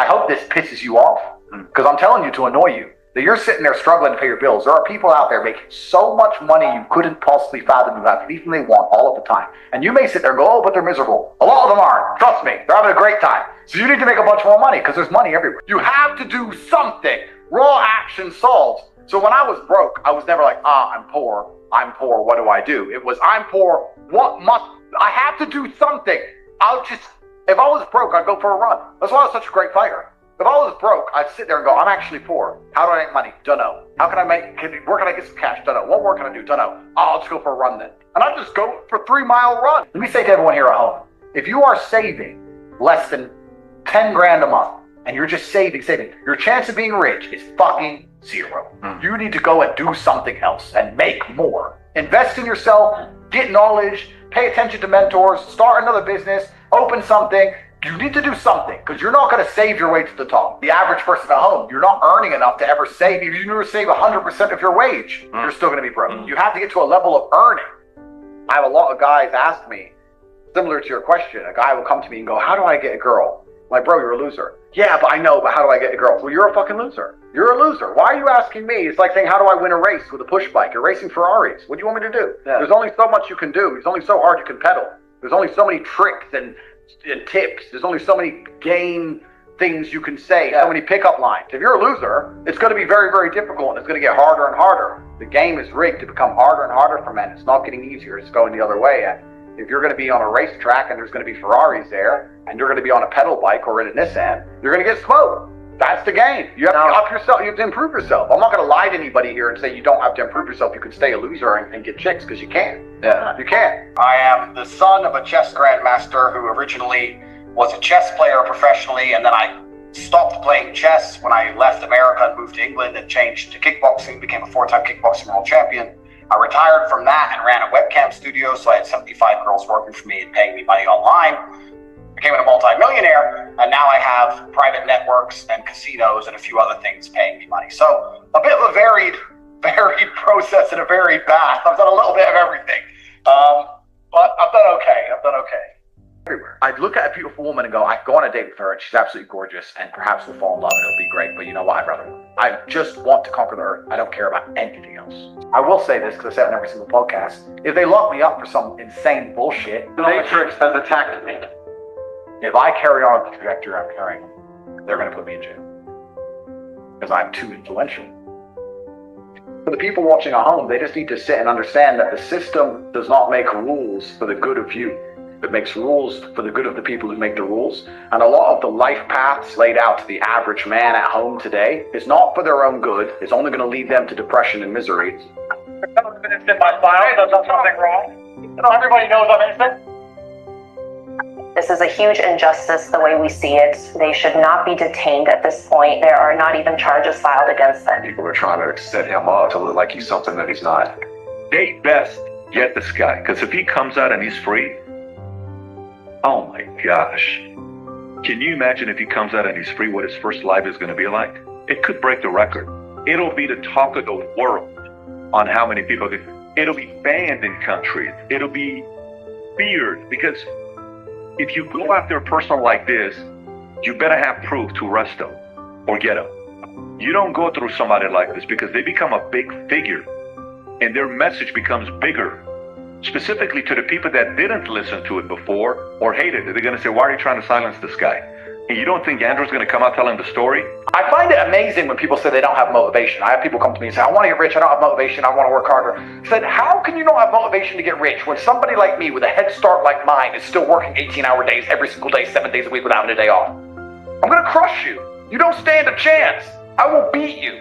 I hope this pisses you off, because I'm telling you to annoy you. That you're sitting there struggling to pay your bills. There are people out there making so much money you couldn't possibly fathom you have anything they want all of the time. And you may sit there and go, oh, but they're miserable. A lot of them aren't. Trust me, they're having a great time. So you need to make a bunch more money because there's money everywhere. You have to do something. Raw action solves. So when I was broke, I was never like, I'm poor, what do I do? It was, I'm poor, I have to do something. If I was broke, I'd go for a run. That's why I was such a great fighter. If I was broke, I'd sit there and go, I'm actually poor. How do I make money? Don't know. Where can I get some cash? Don't know. What work can I do? Don't know. Oh, I'll just go for a run then. And I'd just go for a 3-mile run. Let me say to everyone here at home, if you are saving less than 10 grand a month, and you're just saving, your chance of being rich is fucking zero. You need to go and do something else and make more. Invest in yourself, get knowledge, pay attention to mentors, start another business, open something. You need to do something because you're not going to save your way to the top. The average person at home, you're not earning enough to ever save. If you never save 100% of your wage, you're still going to be broke. You have to get to a level of earning. I have a lot of guys ask me, similar to your question, a guy will come to me and go, how do I get a girl? I'm like, bro, you're a loser. Yeah, but I know, but how do I get a girl? Well, you're a fucking loser. You're a loser. Why are you asking me? It's like saying, how do I win a race with a push bike? You're racing Ferraris. What do you want me to do? Yeah. There's only so much you can do. There's only so hard you can pedal. There's only so many tricks and tips. There's only so many game things you can say, so many pickup lines. If you're a loser, it's going to be very, very difficult and it's going to get harder and harder. The game is rigged to become harder and harder for men. It's not getting easier. It's going the other way. And if you're going to be on a racetrack and there's going to be Ferraris there and you're going to be on a pedal bike or in a Nissan, you're going to get smoked. That's the game. You have to up yourself. You have to improve yourself. I'm not going to lie to anybody here and say you don't have to improve yourself. You can stay a loser and get chicks because you can. Yeah, you can. I am the son of a chess grandmaster who originally was a chess player professionally, and then I stopped playing chess when I left America and moved to England and changed to kickboxing, became a 4-time kickboxing world champion. I retired from that and ran a webcam studio, so I had 75 girls working for me and paying me money online. Became a multi-millionaire, and now I have private networks and casinos and a few other things paying me money. So a bit of a varied process and a varied path. I've done a little bit of everything, but I've done okay. Everywhere. I'd look at a beautiful woman and go, I go on a date with her and she's absolutely gorgeous and perhaps we'll fall in love and it'll be great, but you know what, I just want to conquer the earth. I don't care about anything else. I will say this because I say it on every single podcast. If they lock me up for some insane bullshit, the Matrix has attacked me. If I carry on the trajectory I'm carrying, they're going to put me in jail because I'm too influential. For the people watching at home, they just need to sit and understand that the system does not make rules for the good of you. It makes rules for the good of the people who make the rules. And a lot of the life paths laid out to the average man at home today is not for their own good. It's only going to lead them to depression and misery. Someone's been innocent by file, that's not something wrong. Everybody knows I'm innocent. This is a huge injustice the way we see it. They should not be detained at this point. There are not even charges filed against them. People are trying to set him up to look like he's something that he's not. They best get this guy, because if he comes out and he's free, oh my gosh. Can you imagine if he comes out and he's free, what his first life is going to be like? It could break the record. It'll be the talk of the world on how many people, it'll be banned in countries. It'll be feared, because if you go after a person like this, you better have proof to arrest them or get them. You don't go through somebody like this because they become a big figure and their message becomes bigger. Specifically to the people that didn't listen to it before or hated it. They're going to say, why are you trying to silence this guy? And you don't think Andrew's going to come out telling the story? I find it amazing when people say they don't have motivation. I have people come to me and say, I want to get rich, I don't have motivation, I want to work harder. I said, how can you not have motivation to get rich when somebody like me with a head start like mine is still working 18-hour days every single day, 7 days a week without having a day off? I'm going to crush you. You don't stand a chance. I will beat you.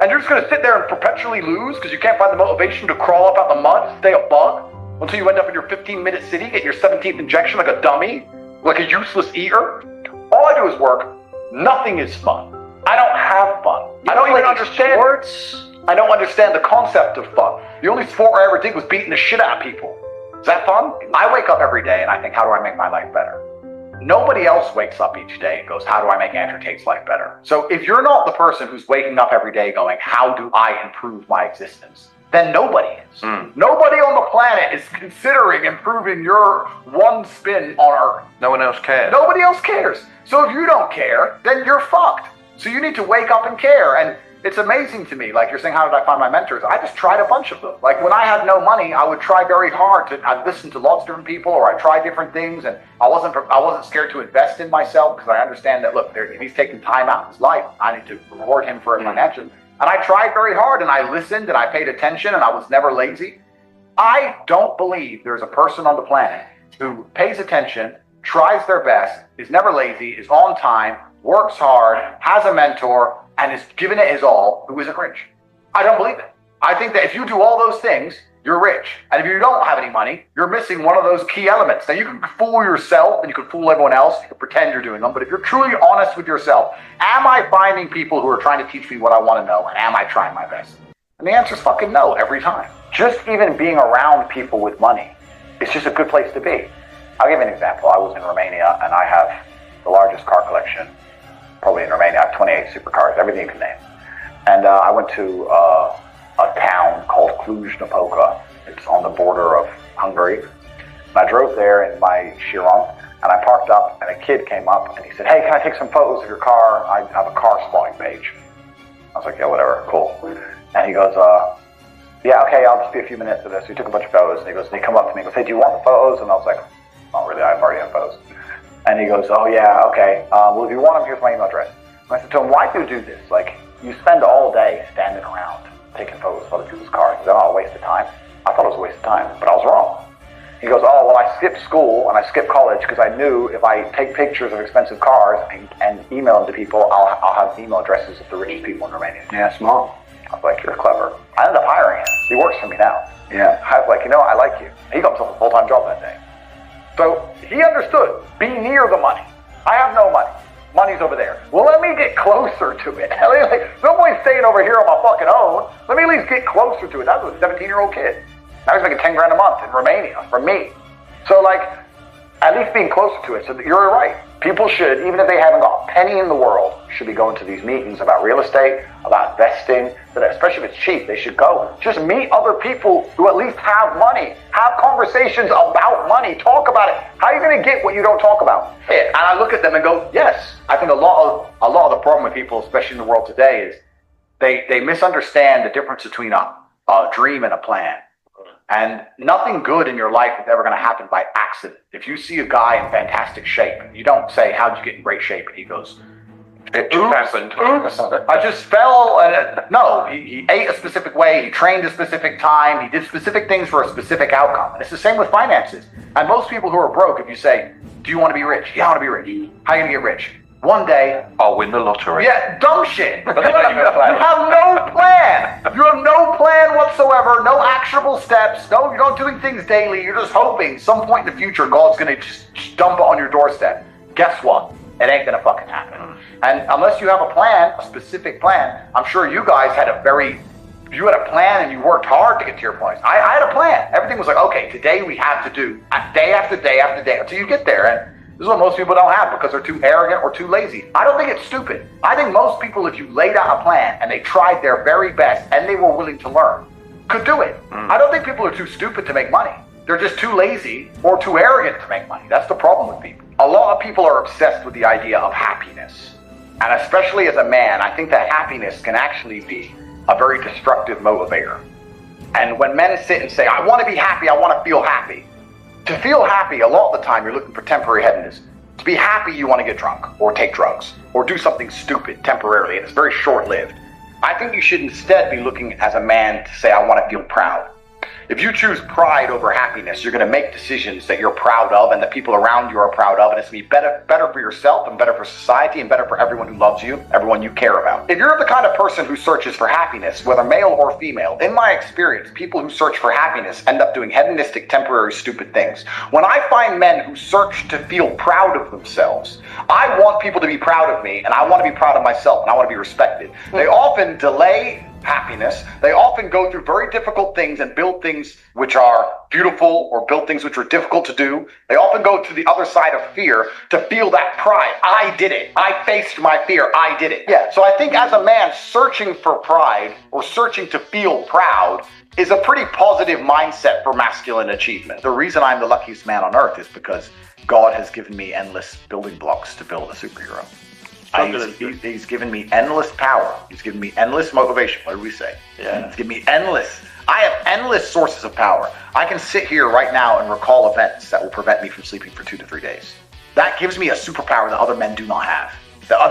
And you're just going to sit there and perpetually lose because you can't find the motivation to crawl up out the mud, stay a bug, until you end up in your 15-minute city, get your 17th injection like a dummy, like a useless eater. All I do is work. Nothing is fun. I don't have fun. I don't even understand sports. I don't understand the concept of fun. The only sport I ever did was beating the shit out of people. Is that fun? I wake up every day and I think, how do I make my life better? Nobody else wakes up each day and goes, how do I make Andrew Tate's life better? So if you're not the person who's waking up every day going, how do I improve my existence? then nobody is. Nobody on the planet is considering improving your one spin on Earth. No one else cares. Nobody else cares. So if you don't care, then you're fucked. So you need to wake up and care. And it's amazing to me, like you're saying, how did I find my mentors? I just tried a bunch of them. Like when I had no money, I would try very hard I'd listen to lots of different people, or I'd try different things, and I wasn't scared to invest in myself, because I understand that, look, if he's taking time out of his life, I need to reward him for it financially. And I tried very hard, and I listened, and I paid attention, and I was never lazy. I don't believe there's a person on the planet who pays attention, tries their best, is never lazy, is on time, works hard, has a mentor, and is giving it his all, who isn't rich. I don't believe it. I think that if you do all those things, you're rich. And if you don't have any money, you're missing one of those key elements. Now, you can fool yourself and you can fool everyone else. You can pretend you're doing them. But if you're truly honest with yourself, am I finding people who are trying to teach me what I want to know? And am I trying my best? And the answer is fucking no every time. Just even being around people with money is just a good place to be. I'll give you an example. I was in Romania, and I have the largest car collection probably in Romania. I have 28 supercars, everything you can name. And I went to a town called Cluj-Napoca. It's on the border of Hungary. And I drove there in my Chiron, and I parked up, and a kid came up, and he said, "Hey, can I take some photos of your car? I have a car spotting page." I was like, "Yeah, whatever, cool." And he goes, "Yeah, okay, I'll just be a few minutes of this." So he took a bunch of photos, and he come up to me and goes, "Hey, do you want the photos?" And I was like, "Not really, I've already had photos." And he goes, "Oh yeah, okay. Well, if you want them, here's my email address." And I said to him, "Why do you do this? Like, you spend all day standing around taking photos of other people's cars. Is that not a waste of time?" I thought it was a waste of time, but I was wrong. He goes, "Oh, well, I skipped school and I skipped college because I knew if I take pictures of expensive cars and email them to people, I'll have email addresses of the richest people in Romania." Yeah, smart. I was like, "You're clever." I ended up hiring him. He works for me now. Yeah. I was like, "You know, I like you." He got himself a full-time job that day. So he understood. Be near the money. I have no money. Money's over there. Well, let me get closer to it. Like, no point staying over here on my fucking own. Let me at least get closer to it. That was a 17-year-old kid. Now he's making 10 grand a month in Romania from me. So, like, at least being closer to it. So you're right. People should, even if they haven't got a penny in the world, should be going to these meetings about real estate, about investing, especially if it's cheap. They should go. Just meet other people who at least have money. Have conversations about money. Talk about it. How are you going to get what you don't talk about? And I look at them and go, yes. I think a lot of the problem with people, especially in the world today, is they misunderstand the difference between a dream and a plan. And nothing good in your life is ever going to happen by accident. If you see a guy in fantastic shape, you don't say, "How'd you get in great shape?" And he goes, "It just happened." "I just fell." No, he ate a specific way. He trained a specific time. He did specific things for a specific outcome. And it's the same with finances. And most people who are broke, if you say, "Do you want to be rich?" "Yeah, I want to be rich." "How are you going to get rich?" "One day I'll win the lottery." Yeah, dumb shit. You have no plan. You have no plan whatsoever. No actionable steps. No, you're not doing things daily. You're just hoping some point in the future God's going to just dump it on your doorstep. Guess what? It ain't going to fucking happen. And unless you have a plan, a specific plan, I'm sure you guys had you had a plan and you worked hard to get to your place. I had a plan. Everything was like, okay, today we have to do day after day after day until you get there. And this is what most people don't have because they're too arrogant or too lazy. I don't think it's stupid. I think most people, if you laid out a plan and they tried their very best and they were willing to learn, could do it. I don't think people are too stupid to make money. They're just too lazy or too arrogant to make money. That's the problem with people. A lot of people are obsessed with the idea of happiness. And especially as a man, I think that happiness can actually be a very destructive motivator. And when men sit and say, "I want to be happy, I want to feel happy." To feel happy, a lot of the time, you're looking for temporary happiness. To be happy, you want to get drunk or take drugs or do something stupid temporarily, and it's very short-lived. I think you should instead be looking as a man to say, "I want to feel proud." If you choose pride over happiness, you're going to make decisions that you're proud of and that people around you are proud of, and it's going to be better for yourself and better for society and better for everyone who loves you, everyone you care about. If you're the kind of person who searches for happiness, whether male or female, in my experience, people who search for happiness end up doing hedonistic, temporary, stupid things. When I find men who search to feel proud of themselves, I want people to be proud of me, and I want to be proud of myself, and I want to be respected. They often delay happiness. They often go through very difficult things and build things which are beautiful or build things which are difficult to do. They often go to the other side of fear to feel that pride. I did it. I faced my fear. I did it. Yeah. So I think as a man searching for pride or searching to feel proud is a pretty positive mindset for masculine achievement. The reason I'm the luckiest man on earth is because God has given me endless building blocks to build a superhero. He's given me endless power. He's given me endless motivation. What do we say? Yeah. He's given me endless. I have endless sources of power. I can sit here right now and recall events that will prevent me from sleeping for 2 to 3 days. That gives me a superpower that other men do not have.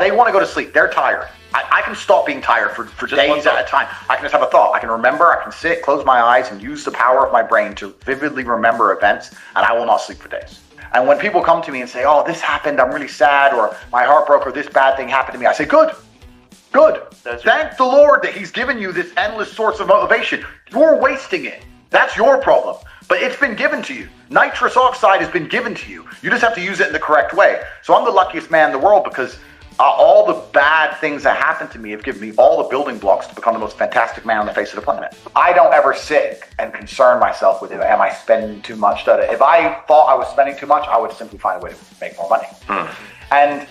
They want to go to sleep. They're tired. I can stop being tired for days at a time. I can just have a thought. I can remember. I can sit, close my eyes, and use the power of my brain to vividly remember events, and I will not sleep for days. And when people come to me and say, oh, this happened, I'm really sad, or my heart broke, or this bad thing happened to me, I say, good. Thank the Lord that he's given you this endless source of motivation. You're wasting it. That's your problem. But it's been given to you. Nitrous oxide has been given to you. You just have to use it in the correct way. So I'm the luckiest man in the world because all the bad things that happened to me have given me all the building blocks to become the most fantastic man on the face of the planet. I don't ever sit and concern myself with, am I spending too much? If I thought I was spending too much, I would simply find a way to make more money. And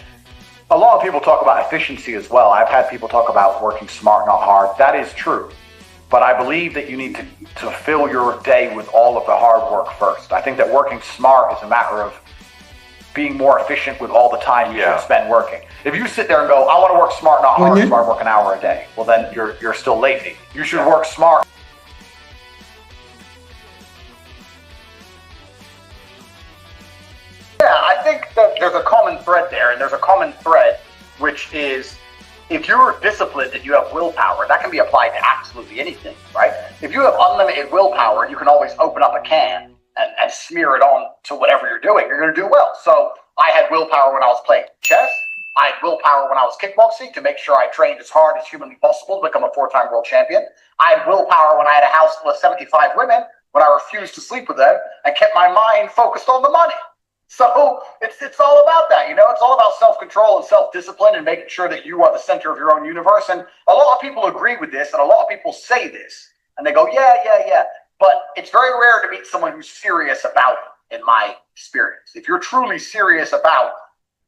a lot of people talk about efficiency as well. I've had people talk about working smart, not hard. That is true. But I believe that you need to fill your day with all of the hard work first. I think that working smart is a matter of being more efficient with all the time you should spend working. If you sit there and go, I want to work smart, not hard, so I work an hour a day, well then you're still lazy. You should work smart. Yeah, I think that there's a common thread there, and there's a common thread which is if you're disciplined and you have willpower, that can be applied to absolutely anything, right? If you have unlimited willpower, you can always open up a can and smear it on to whatever you're doing. You're going to do well. So I had willpower when I was playing chess. I had willpower when I was kickboxing to make sure I trained as hard as humanly possible to become a 4-time world champion. I had willpower when I had a house full of 75 women, when I refused to sleep with them and kept my mind focused on the money. So it's all about that, it's all about self-control and self-discipline and making sure that you are the center of your own universe. And a lot of people agree with this, and a lot of people say this, and they go, yeah. But it's very rare to meet someone who's serious about it, in my experience. If you're truly serious about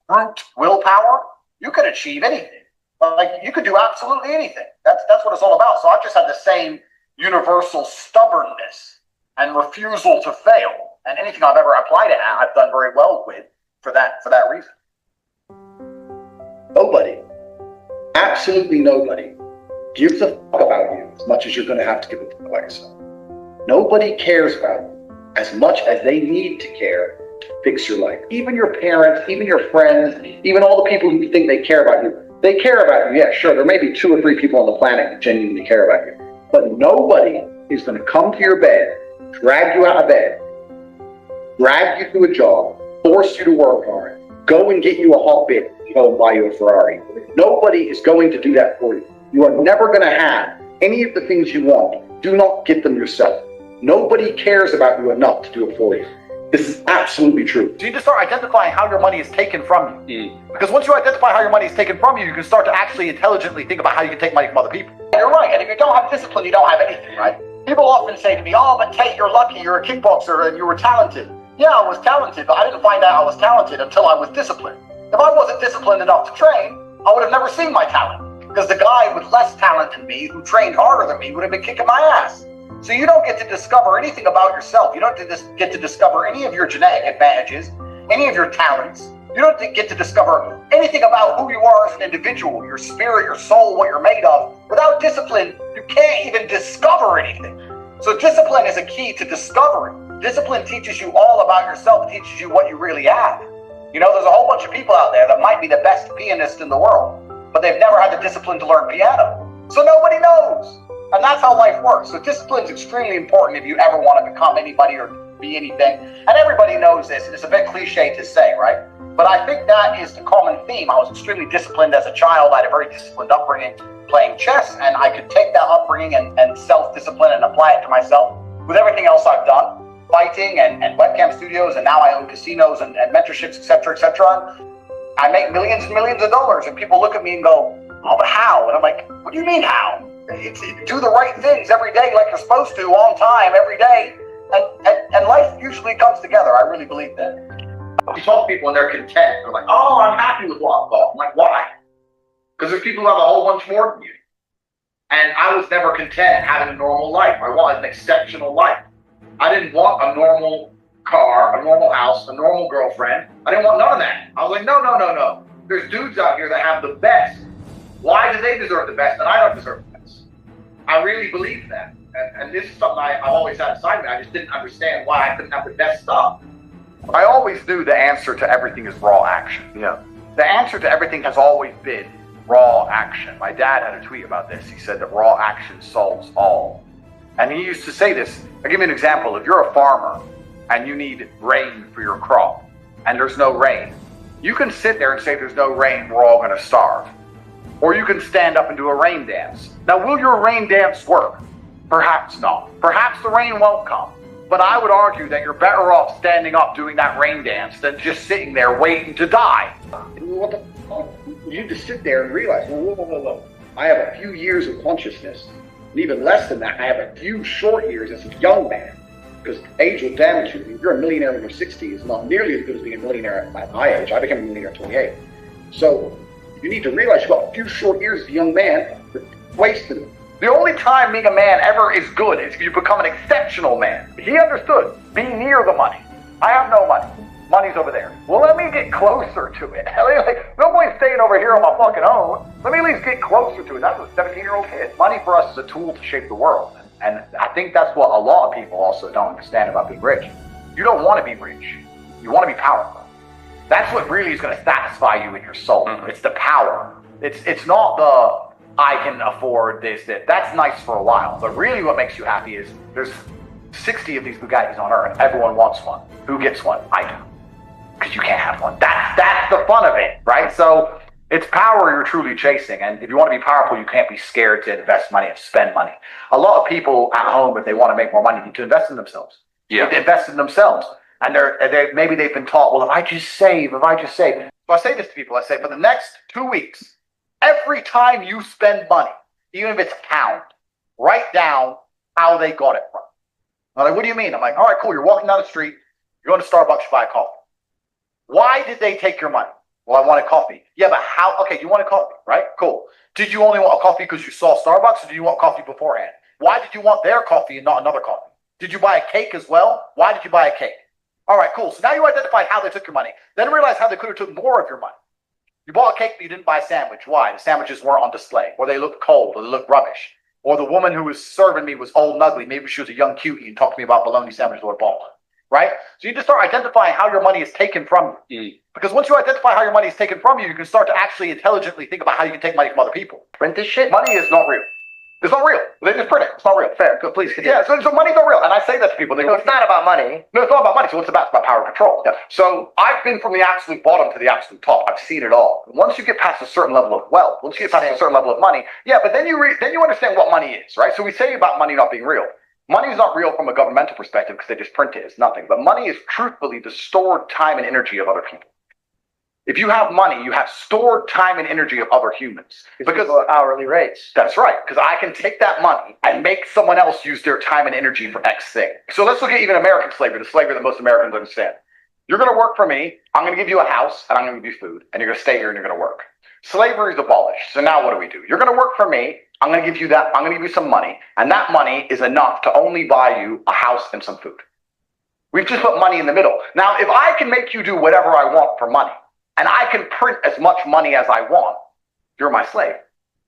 brute willpower, you could achieve anything. Like, you could do absolutely anything. That's what it's all about. So I've just had the same universal stubbornness and refusal to fail. And anything I've ever applied it at, I've done very well with for that reason. Nobody, absolutely nobody, gives a fuck about you as much as you're going to have to give a fuck about yourself. Nobody cares about you as much as they need to care to fix your life. Even your parents, even your friends, even all the people who think they care about you. They care about you, yeah, sure. There may be 2 or 3 people on the planet who genuinely care about you. But nobody is going to come to your bed, drag you out of bed, drag you to a job, force you to work hard, go and get you a hot bit, go and buy you a Ferrari. Nobody is going to do that for you. You are never going to have any of the things you want. Do not get them yourself. Nobody cares about you enough to do it for you. This is absolutely true. So you need to start identifying how your money is taken from you. Because once you identify how your money is taken from you, you can start to actually intelligently think about how you can take money from other people. You're right, and if you don't have discipline, you don't have anything, right? People often say to me, oh, but Tate, you're lucky, you're a kickboxer and you were talented. Yeah, I was talented, but I didn't find out I was talented until I was disciplined. If I wasn't disciplined enough to train, I would have never seen my talent. Because the guy with less talent than me, who trained harder than me, would have been kicking my ass. So you don't get to discover anything about yourself. You don't get to discover any of your genetic advantages, any of your talents. You don't get to discover anything about who you are as an individual, your spirit, your soul, what you're made of. Without discipline, you can't even discover anything. So discipline is a key to discovery. Discipline teaches you all about yourself. It teaches you what you really have. There's a whole bunch of people out there that might be the best pianist in the world, but they've never had the discipline to learn piano. So nobody knows. And that's how life works. So discipline is extremely important if you ever want to become anybody or be anything. And everybody knows this, and it's a bit cliche to say, right? But I think that is the common theme. I was extremely disciplined as a child. I had a very disciplined upbringing playing chess, and I could take that upbringing and self-discipline and apply it to myself with everything else I've done. Fighting and webcam studios, and now I own casinos and mentorships, etc., etc. I make millions and millions of dollars, and people look at me and go, oh, but how? And I'm like, what do you mean how? do the right things every day like you're supposed to, on time, every day, and life usually comes together. I really believe that. You talk to people and they're content. They're like, oh, I'm happy with what I've got. I'm like, why? Because there's people who have a whole bunch more than you. And I was never content having a normal life. I wanted an exceptional life. I didn't want a normal car, a normal house, a normal girlfriend. I didn't want none of that. I was like, no. There's dudes out here that have the best. Why do they deserve the best and I don't deserve the best? I really believe that. And this is something I've always had inside me. I just didn't understand why I couldn't have the best stuff. I always knew the answer to everything is raw action. Yeah. The answer to everything has always been raw action. My dad had a tweet about this. He said that raw action solves all. And he used to say this. I'll give you an example. If you're a farmer and you need rain for your crop and there's no rain, you can sit there and say there's no rain, we're all going to starve. Or you can stand up and do a rain dance. Now, will your rain dance work? Perhaps not. Perhaps the rain won't come. But I would argue that you're better off standing up doing that rain dance than just sitting there waiting to die. What the fuck? You just sit there and realize, whoa. I have a few years of consciousness. And even less than that, I have a few short years as a young man. Because age will damage you. If you're a millionaire when you're 60, it's not nearly as good as being a millionaire at my age. I became a millionaire at 28. So you need to realize you've got a few short years as a young man, wasted them. The only time being a man ever is good is if you become an exceptional man. He understood. Be near the money. I have no money. Money's over there. Well, let me get closer to it. No point staying over here on my fucking own. Let me at least get closer to it. That's a 17-year-old kid. Money for us is a tool to shape the world. And I think that's what a lot of people also don't understand about being rich. You don't want to be rich. You want to be powerful. That's what really is going to satisfy you in your soul. Mm-hmm. It's the power. It's not the I can afford this, that. That's nice for a while. But really what makes you happy is there's 60 of these Bugattis on Earth. Everyone wants one. Who gets one? I do. Because you can't have one. That's the fun of it, right? So it's power you're truly chasing. And if you want to be powerful, you can't be scared to invest money and spend money. A lot of people at home, if they want to make more money, need to invest in themselves. Yeah. They invest in themselves. And maybe they've been taught, well, if I just save. So I say this to people. I say, for the next 2 weeks, every time you spend money, even if it's a pound, write down how they got it from. I'm like, what do you mean? I'm like, all right, cool. You're walking down the street. You're going to Starbucks to buy a coffee. Why did they take your money? Well, I wanted coffee. Yeah, but how? Okay, you wanted coffee, right? Cool. Did you only want a coffee because you saw Starbucks, or did you want coffee beforehand? Why did you want their coffee and not another coffee? Did you buy a cake as well? Why did you buy a cake? All right, cool. So now you identified how they took your money. Then realize how they could have took more of your money. You bought a cake, but you didn't buy a sandwich. Why? The sandwiches weren't on display, or they looked cold, or they looked rubbish. Or the woman who was serving me was old and ugly. Maybe she was a young cutie and talked to me about bologna sandwiches or ball. Right? So you just start identifying how your money is taken from you. Because once you identify how your money is taken from you, you can start to actually intelligently think about how you can take money from other people. Print this shit? Money is not real. It's not real. They just print it. It's not real. Fair. Good. Please continue. Yeah, so money's not real. And I say that to people. They go, it's not about money. No, it's not about money. So what's about? It's about power and control. Yeah. So I've been from the absolute bottom to the absolute top. I've seen it all. Once you get past a certain level of wealth, once you get past a certain level of money, yeah, but then you understand what money is, right? So we say about money not being real. Money is not real from a governmental perspective because they just print it. It's nothing. But money is truthfully the stored time and energy of other people. If you have money, you have stored time and energy of other humans. Because of hourly rates. That's right. Because I can take that money and make someone else use their time and energy for X thing. So let's look at even American slavery, the slavery that most Americans understand. You're going to work for me. I'm going to give you a house and I'm going to give you food. And you're going to stay here and you're going to work. Slavery is abolished. So now what do? You're going to work for me. I'm going to give you that. I'm going to give you some money. And that money is enough to only buy you a house and some food. We've just put money in the middle. Now, if I can make you do whatever I want for money, and I can print as much money as I want, you're my slave.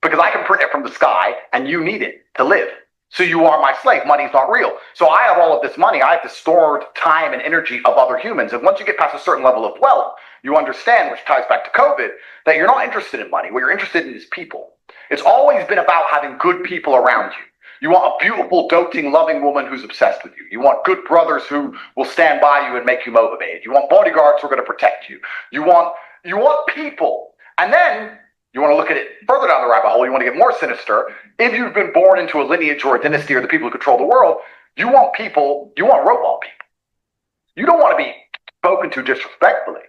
Because I can print it from the sky, and you need it to live. So you are my slave. Money's not real. So I have all of this money. I have the stored time and energy of other humans. And once you get past a certain level of wealth, you understand, which ties back to COVID, that you're not interested in money. What you're interested in is people. It's always been about having good people around you. You want a beautiful, doting, loving woman who's obsessed with you. You want good brothers who will stand by you and make you motivated. You want bodyguards who are going to protect you. You want people. And then you want to look at it further down the rabbit hole. You want to get more sinister. If you've been born into a lineage or a dynasty or the people who control the world, you want robot people. You don't want to be spoken to disrespectfully.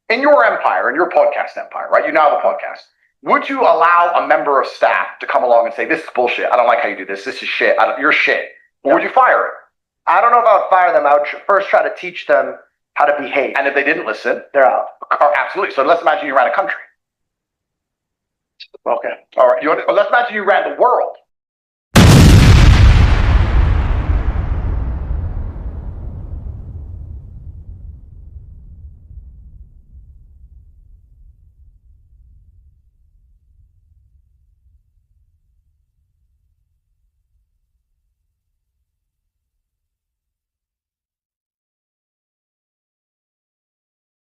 In your empire, in your podcast empire, right? You now have a podcast. would you allow a member of staff to come along and say, this is bullshit, I don't like how you do this, this is shit, you're shit? Or would you fire him? I don't know if I would fire them. I would first try to teach them how to behave. And if they didn't listen, They're out. absolutely. So let's imagine you ran a country. Okay. All right. Let's imagine you ran the world.